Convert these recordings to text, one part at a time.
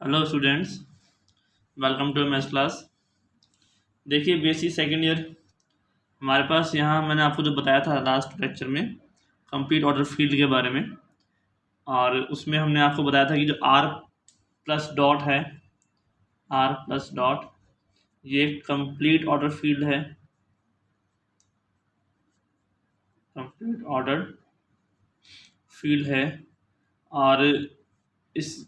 Hello students, welcome to maths class. देखिए BSc second year हमारे पास यहाँ मैंने आपको जो बताया था लास्ट लेक्चर में कंप्लीट ऑर्डर फील्ड के बारे में, और उसमें हमने आपको बताया था कि जो आर प्लस डॉट है, आर प्लस डॉट ये कंप्लीट ऑर्डर फील्ड है। कंप्लीट ऑर्डर फील्ड है और इस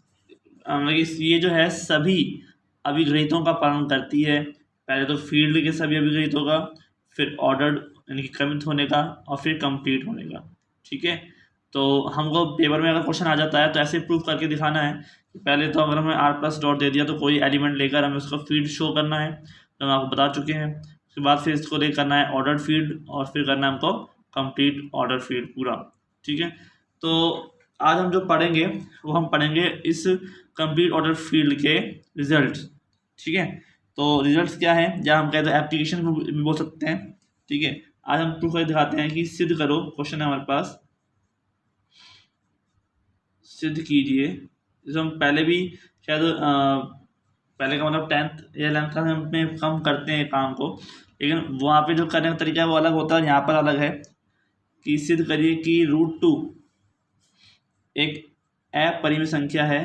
ये जो है सभी अभिग्रहितों का पालन करती है। पहले तो फील्ड के सभी अभिग्रहितों का, फिर ऑर्डर्ड यानी कि क्रमित होने का, और फिर कंप्लीट होने का। ठीक है, तो हमको पेपर में अगर क्वेश्चन आ जाता है तो ऐसे प्रूफ करके दिखाना है कि पहले तो अगर हमें आर प्लस डॉट दे दिया तो कोई एलिमेंट लेकर हमें उसका फील्ड शो करना है, तो हम आपको बता चुके हैं। उसके बाद फिर इसको लेकर करना है ऑर्डर्ड फील्ड, और फिर करना है हमको कंप्लीट ऑर्डर फील्ड पूरा। ठीक है, तो आज हम जो पढ़ेंगे वो हम पढ़ेंगे इस कंप्लीट ऑर्डर फील्ड के रिजल्ट्स। ठीक है, तो रिजल्ट्स क्या है, या हम कहते हैं एप्लीकेशन भी बोल सकते हैं। ठीक है, आज हम प्रूफ करके दिखाते हैं कि सिद्ध करो, क्वेश्चन है हमारे पास, सिद्ध कीजिए। जैसे हम पहले भी शायद पहले का मतलब 10th या 11th क्लास में कम करते हैं काम को, लेकिन वहाँ पे जो करने का तरीका है वो अलग होता है, यहाँ पर अलग है कि सिद्ध करिए कि √2 एक अपरिमेय संख्या है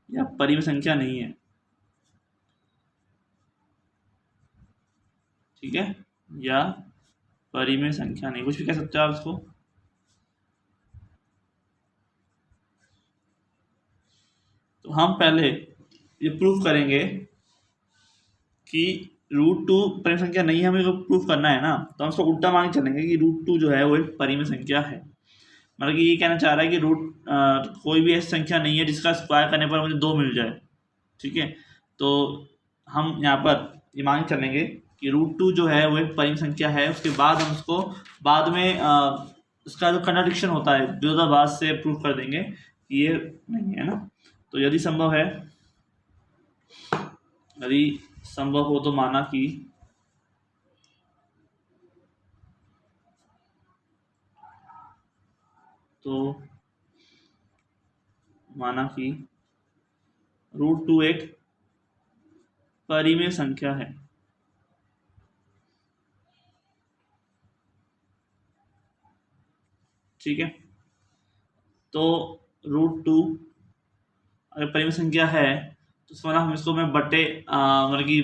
या परिमेय संख्या नहीं है। ठीक है, या परिमेय संख्या नहीं, कुछ भी कह सकते हो आप इसको। तो हम पहले ये प्रूफ करेंगे कि √2 परिमेय संख्या नहीं है, हमें जो प्रूफ करना है ना, तो हम उसको उल्टा मान के चलेंगे कि √2 जो है वो एक परिमेय संख्या है। मतलब कि ये कहना चाह रहा है कि कोई भी ऐसी संख्या नहीं है जिसका स्क्वायर करने पर मुझे 2 मिल जाए। ठीक है, तो हम यहाँ पर ये मान के चलेंगे कि √2 जो है वो एक परिमेय संख्या है। उसके बाद हम उसको बाद में उसका जो कंट्राडिक्शन होता है विरोधाभास से प्रूफ कर देंगे कि ये नहीं है ना। तो यदि संभव है, यदि संभव हो तो माना कि √2 एक परिमेय संख्या है। ठीक है, तो √2 अगर परिमेय संख्या है तो उसमें हम इसको मैं बटे मतलब कि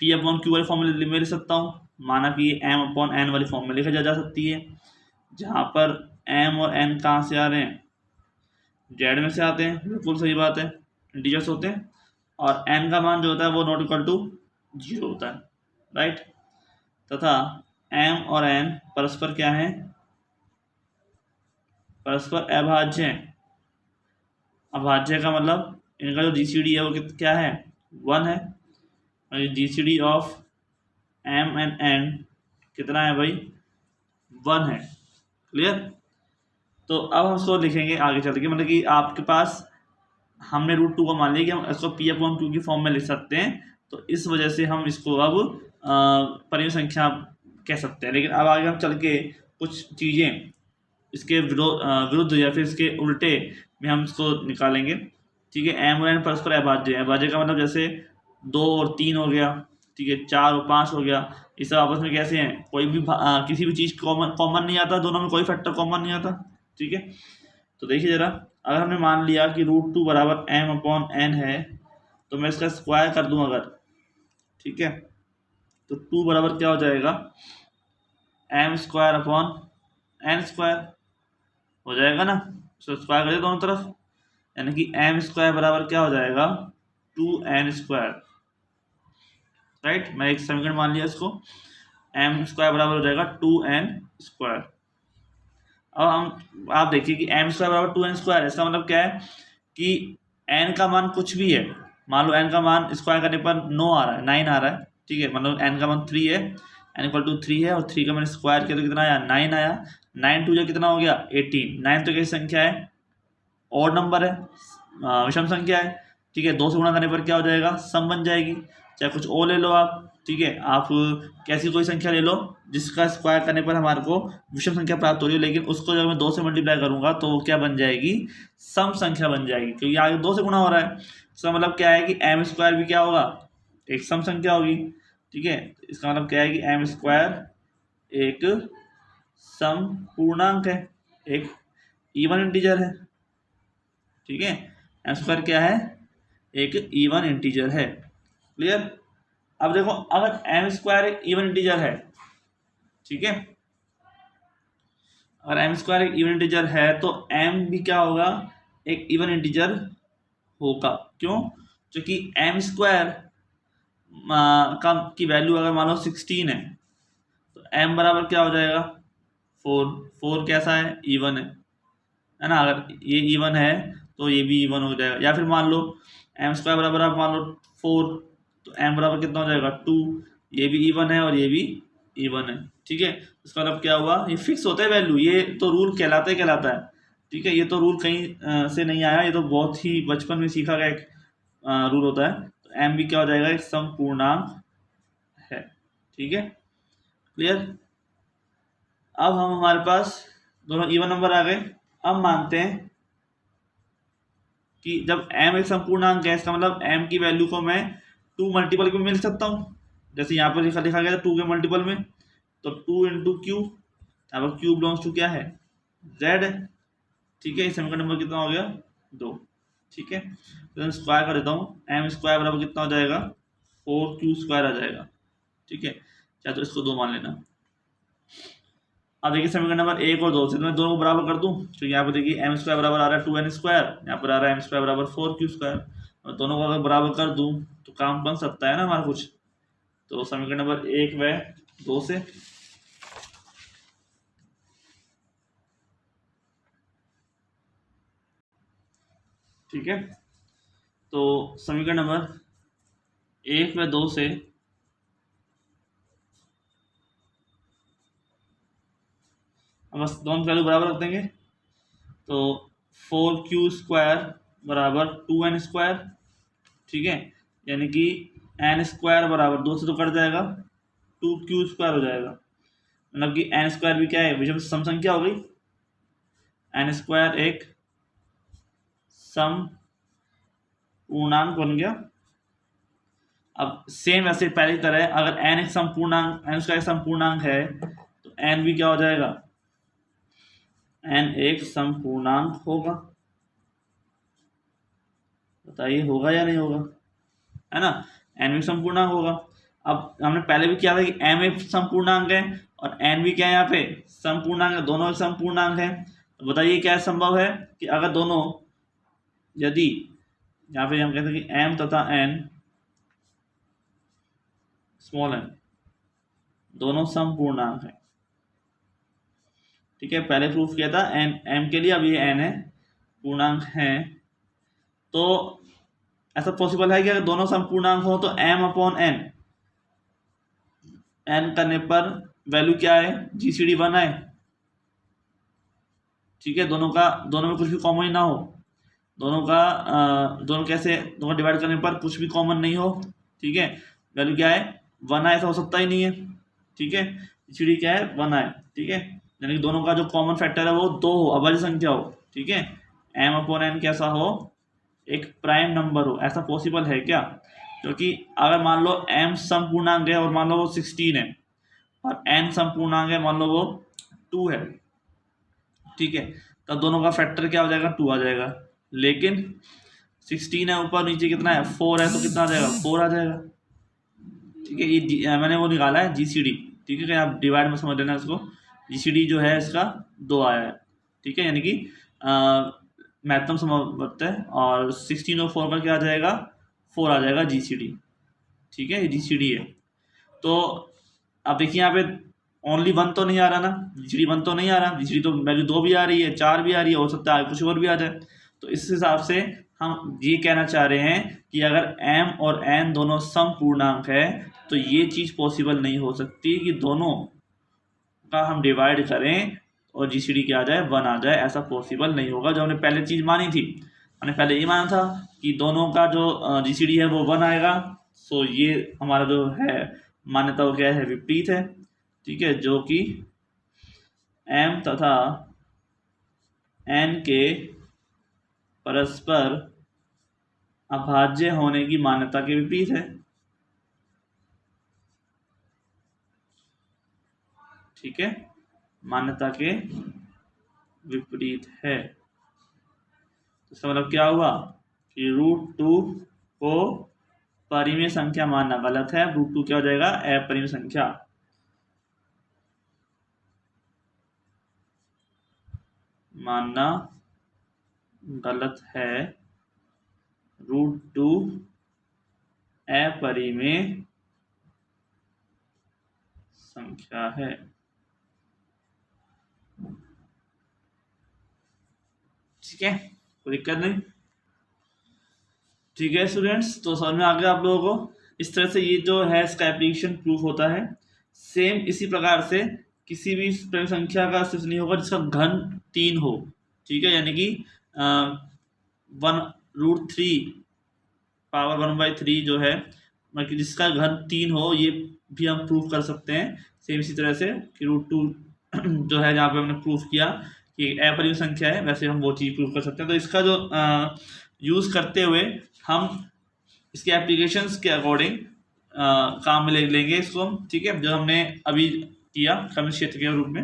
P/Q वाले फॉर्म में ले सकता हूँ। माना कि M/N वाली फॉर्म में लिखा जा सकती है, जहाँ पर M और N कहाँ से आ रहे हैं, जेड में से आते हैं। बिल्कुल सही बात है, इंटीजर्स होते हैं, और N का मान जो होता है वो नॉट इक्वल टू 0 होता है, राइट। तथा M और N परस्पर क्या है, परस्पर अभाज्य है। अभाज्य का मतलब इनका जो GCD है वो क्या है, 1 है। GCD of M and N कितना है भाई, 1 है। क्लियर। तो अब हम इसको लिखेंगे आगे चल के, मतलब कि आपके पास हमने √2 को मान लिया कि हम इसको P/Q की फॉर्म में लिख सकते हैं, तो इस वजह से हम इसको अब परिमेय संख्या कह सकते हैं। लेकिन अब आगे हम चल के कुछ चीज़ें इसके विरुद्ध या फिर इसके उल्टे में हम इसको निकालेंगे। ठीक है, M और N परस्पर अभाज्य है। अभाज्य का मतलब जैसे 2 और 3 हो गया, ठीक है, 4 और 5 हो गया। ये सब आपस में कैसे हैं, कोई भी किसी भी चीज़ कॉमन नहीं आता, दोनों में कोई फैक्टर कॉमन नहीं आता। ठीक है, तो देखिए ज़रा, अगर हमने मान लिया कि √2 बराबर M/N है, तो मैं इसका स्क्वायर कर दूँ अगर, ठीक है, तो 2 बराबर क्या हो जाएगा, M²/N² हो जाएगा ना। तो स्क्वायर करिए दोनों तरफ, यानी कि M² बराबर क्या हो जाएगा, 2N²। राइट, मैं एक समीकरण मान लिया इसको, M² बराबर हो जाएगा 2N²। अब हम आप देखिए कि M² बराबर 2N², इसका मतलब क्या है कि N का मान कुछ भी है। मान लो N का मान स्क्वायर करने पर 9 आ रहा है, 9 आ रहा है। ठीक है, मतलब N का मान 3 है, N = 3 है, और 3 का मैंने स्क्वायर किया तो कितना आया, 9 आया। 9 2 कितना हो गया, 18। 9 तो कैसी संख्या है, और नंबर है, विषम संख्या है। ठीक है, 2 से गुणा करने पर क्या हो जाएगा, सम बन जाएगी। चाहे कुछ और ले लो आप, ठीक है। आप कैसी कोई संख्या ले लो जिसका स्क्वायर करने पर हमारे को विषम संख्या प्राप्त हो रही है, लेकिन उसको जब मैं 2 से मल्टीप्लाई करूंगा तो वो क्या बन जाएगी, सम संख्या बन जाएगी, क्योंकि आगे 2 से गुणा हो रहा है। इसका मतलब क्या है कि एम स्क्वायर भी क्या होगा, एक सम संख्या होगी, ठीक है। इसका मतलब क्या है कि एम स्क्वायर एक सम पूर्णांक है, एक इवन इंटीजर है, ठीक है। एम स्क्वायर क्या है, एक इवन इंटीजर है। क्लियर। अब देखो अगर एम स्क्वायर एक इवन इंटीजर है, ठीक है, अगर एम स्क्वायर एक इवन इंटीजर है तो एम भी क्या होगा, एक इवन इंटीजर होगा। क्यों, क्योंकि एम स्क्वायर का की वैल्यू अगर मान लो 16 है तो एम बराबर क्या हो जाएगा, 4। 4 कैसा है, इवन है ना। अगर ये इवन है तो ये भी इवन हो जाएगा। या फिर मान लो एम स्क्वायर बराबर आप मान लो 4, तो एम बराबर कितना हो जाएगा, 2। ये भी इवन है और ये भी इवन है, ठीक है। इसका मतलब क्या हुआ, ये फिक्स होता है वैल्यू, ये तो रूल कहलाता है, ठीक है। ये तो रूल कहीं से नहीं आया, ये तो बहुत ही बचपन में सीखा गया एक रूल होता है। तो एम भी क्या हो जाएगा, एक समपूर्णांक है, ठीक है। क्लियर। अब हम हमारे पास दोनों इवन नंबर आ गए। अब मानते हैं कि जब m एक संपूर्णांक है, इसका मतलब m की वैल्यू को मैं 2 मल्टीपल में मिल सकता हूँ। जैसे यहाँ पर लिखा गया था 2 के मल्टीपल में, तो 2 इंटू क्यू, यहाँ पर क्यू बिलोंग्स टू क्या है, z, ठीक है। इस समीकरण नंबर कितना हो गया, 2, ठीक है। तो मैं स्क्वायर कर देता हूँ, एम स्क्वायर बराबर कितना हो जाएगा, 4q स्क्वायर आ जाएगा, ठीक है। चाहे तो इसको 2 मान लेना। अब देखिए समीकरण नंबर 1 और 2 से तो मैं दोनों को बराबर कर दूं, तो यहाँ पर देखिए एम स्क्वायर बराबर आ रहा है 2n स्क्वायर, यहाँ पर आ रहा है एम स्क्वायर बराबर 4q स्क्वायर, और दोनों को अगर बराबर कर दूं तो काम बन सकता है ना हमारा कुछ। तो समीकरण नंबर 1 व 2 से ठीक है, तो समीकरण नंबर 1 व 2 से बस दोनों वैल्यू बराबर रख देंगे। तो 4q स्क्वायर बराबर 2n स्क्वायर, ठीक है, यानी कि n स्क्वायर बराबर 2 से तो कट जाएगा, 2q स्क्वायर हो जाएगा। मतलब कि n स्क्वायर भी क्या है, विषम सम संख्या हो गई, n स्क्वायर एक सम पूर्णांक बन गया। अब सेम ऐसे पहले की तरह अगर n एक संपूर्णांक, n स्क्वायर एक संपूर्णांक है तो n भी क्या हो जाएगा, n एक संपूर्णांक होगा। बताइए होगा या नहीं होगा, है ना, n भी संपूर्णांक होगा। अब हमने पहले भी किया था कि m एक संपूर्णांक है और n भी क्या है, यहाँ पे संपूर्णांक है, दोनों एक संपूर्णांक है। तो बताइए क्या संभव है कि अगर दोनों, यदि यहाँ पे हम कहते हैं कि m तथा n स्मॉल n दोनों संपूर्णांक है, ठीक है। पहले प्रूफ किया था n m के लिए, अब ये n है, पूर्णांक है। तो ऐसा पॉसिबल है कि अगर दोनों संपूर्णांक हो तो m अपॉन n करने पर वैल्यू क्या है, जीसीडी 1 आए, ठीक है। दोनों में कुछ भी कॉमन ना हो, दोनों कैसे, दोनों डिवाइड करने पर कुछ भी कॉमन नहीं हो, ठीक है। वैल्यू क्या है, 1 आए, ऐसा हो सकता ही नहीं है, ठीक है। जीसीडी क्या है, 1 आए, ठीक है। यानी कि दोनों का जो कॉमन फैक्टर है वो 2 हो, अभाज्य संख्या हो, ठीक है। m अपॉन n कैसा हो, एक प्राइम नंबर हो। ऐसा पॉसिबल है क्या, क्योंकि अगर मान लो m संपूर्णांक है और मान लो वो 16 है और n संपूर्णांक है मान लो वो 2 है, ठीक है, तब दोनों का फैक्टर क्या हो जाएगा, 2 आ जाएगा। लेकिन 16 है, ऊपर नीचे कितना है, 4 है, तो कितना आ जाएगा, 4 आ जाएगा, ठीक है। ये मैंने वो निकाला है जीसीडी, ठीक है, आप डिवाइड में समझ लेना इसको। जीसीडी जो है इसका 2 आया है, ठीक है, यानी कि महत्तम समवर्त है, और 16 और 4 का क्या आ जाएगा, 4 आ जाएगा जीसीडी, ठीक है, ये जीसीडी है। तो अब देखिए यहाँ पे ओनली 1 तो नहीं आ रहा ना, जीसीडी 1 तो नहीं आ रहा, जीसीडी तो वैल्यू 2 भी आ रही है, 4 भी आ रही है, हो सकता है कुछ और भी आ जाए। तो इस हिसाब से हम ये कहना चाह रहे हैं कि अगर m और n दोनों समपूर्णांक है तो ये चीज़ पॉसिबल नहीं हो सकती कि दोनों का हम डिवाइड करें और जीसीडी क्या आ जाए, 1 आ जाए, ऐसा पॉसिबल नहीं होगा। जो हमने पहले चीज़ मानी थी, हमने पहले ये माना था कि दोनों का जो जीसीडी है वो 1 आएगा, सो ये हमारा जो है मान्यता वो क्या है, विपरीत है। ठीक है, जो कि m तथा n के परस्पर अभाज्य होने की मान्यता के विपरीत है। ठीक है, मान्यता के विपरीत है। तो इसका मतलब क्या हुआ कि √2 को परिमेय संख्या मानना गलत है। √2 क्या हो जाएगा, अपरिमेय संख्या। मानना गलत है, √2 अपरिमेय संख्या है। ठीक है, कोई दिक्कत नहीं। ठीक है स्टूडेंट्स, तो समझ में आ गया आप लोगों को। इस तरह से ये जो है इसका एप्लीकेशन प्रूफ होता है। सेम इसी प्रकार से किसी भी परिमेय संख्या का अस्तित्व नहीं होगा जिसका घन 3 हो। ठीक है, यानी कि 1√3 पावर 1/3 जो है, मतलब जिसका घन 3 हो, ये भी हम प्रूफ कर सकते हैं। सेम इसी तरह से कि √2 जो है जहाँ पे हमने प्रूफ किया कि अपरिमेय संख्या है, वैसे हम वो चीज़ प्रूफ कर सकते हैं। तो इसका जो यूज़ करते हुए हम इसके एप्लीकेशंस के अकॉर्डिंग काम में लेंगे इसको हम। ठीक है, जो हमने अभी किया खनिज क्षेत्र के रूप में।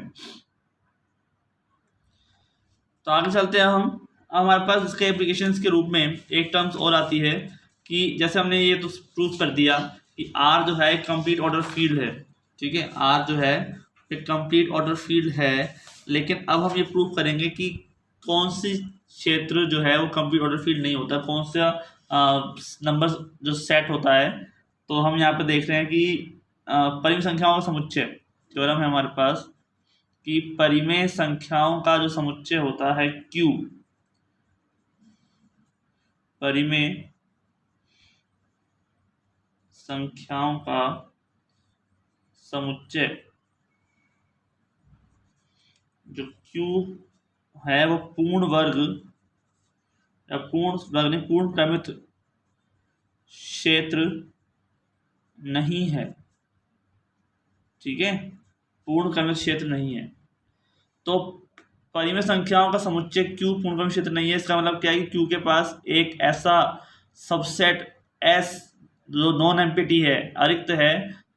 तो आगे चलते हैं हम। हमारे पास इसके एप्लीकेशंस के रूप में एक टर्म्स और आती है कि जैसे हमने ये तो प्रूफ कर दिया कि आर जो है एक कंप्लीट ऑर्डर फील्ड है। ठीक है, आर जो है एक कंप्लीट ऑर्डर फील्ड है, लेकिन अब हम ये प्रूफ करेंगे कि कौन सी क्षेत्र जो है वो कंप्लीट ऑर्डर फील्ड नहीं होता, कौन सा नंबर जो सेट होता है। तो हम यहाँ पे देख रहे हैं कि परिमित संख्याओं का समुच्चय थ्योरम है हमारे पास कि परिमेय संख्याओं का जो समुच्चय होता है Q, परिमेय संख्याओं का समुच्चय जो Q है वो पूर्ण वर्ग या पूर्ण क्रमित क्षेत्र नहीं है। ठीक है, पूर्ण क्रमित क्षेत्र नहीं है। तो परिमेय संख्याओं का समुच्चय Q पूर्ण क्रमित क्षेत्र नहीं है, इसका मतलब क्या है कि Q के पास एक ऐसा सबसेट S जो नॉन एम्प्टी है, अरिक्त है,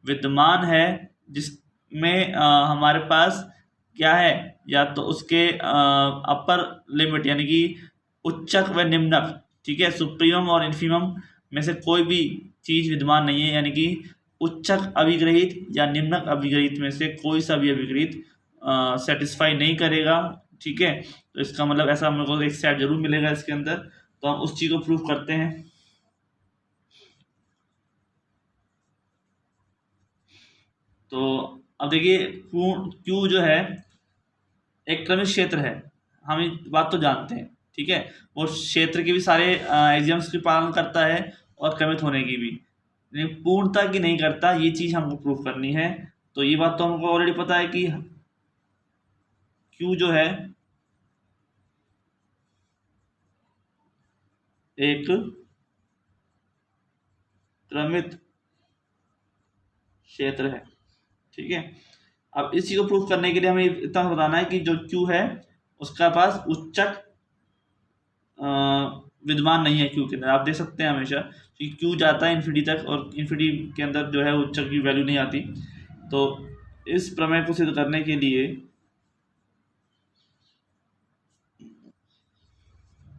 विद्यमान है, जिसमें हमारे पास क्या है, या तो उसके अपर लिमिट यानी कि उच्चक व निम्नक, ठीक है, सुप्रीमम और इन्फीमम में से कोई भी चीज विद्यमान नहीं है, यानी कि उच्चक अभिग्रहित या निम्नक अभिग्रहित में से कोई सा भी अभिग्रहित सेटिस्फाई नहीं करेगा। ठीक है, तो इसका मतलब ऐसा हम लोग को एक सेट जरूर मिलेगा इसके अंदर। तो हम उस चीज को प्रूफ करते हैं। तो अब देखिए Q जो है एक क्रमित क्षेत्र है, हम ये बात तो जानते हैं। ठीक है, वो क्षेत्र के भी सारे एग्जाम्स की पालन करता है और क्रमित होने की भी, लेकिन पूर्णता की नहीं करता। ये चीज हमको प्रूफ करनी है। तो ये बात तो हमको ऑलरेडी पता है कि Q जो है एक क्रमित क्षेत्र है। ठीक है, अब इस चीज को प्रूफ करने के लिए हमें इतना बताना है कि जो Q है उसका पास उच्चक विद्यमान नहीं है। Q के अंदर आप देख सकते हैं हमेशा कि Q जाता है इन्फिनिटी तक, और इन्फिनिटी के अंदर जो है उच्चक की वैल्यू नहीं आती। तो इस प्रमेय को सिद्ध करने के लिए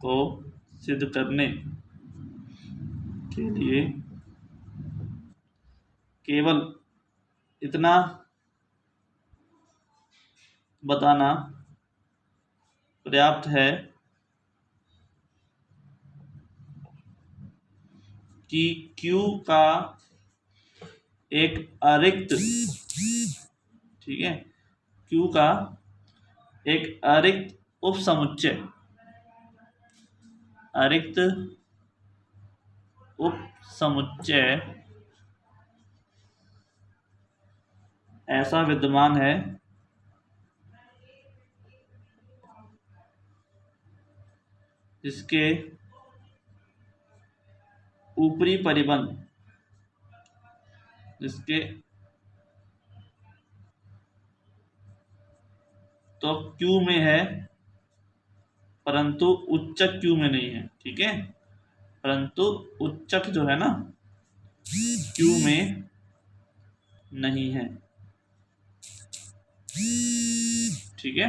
को सिद्ध करने के लिए केवल इतना बताना पर्याप्त है कि Q का एक अरिक्त, ठीक है, Q का एक अरिक्त उपसमुच्चय, अरिक्त उपसमुच्चय ऐसा विद्यमान है जिसके ऊपरी परिबंध जिसके तो क्यू में है परंतु उच्चक क्यू में नहीं है, ठीक है। परंतु उच्चक जो है ना क्यू में नहीं है, ठीक है।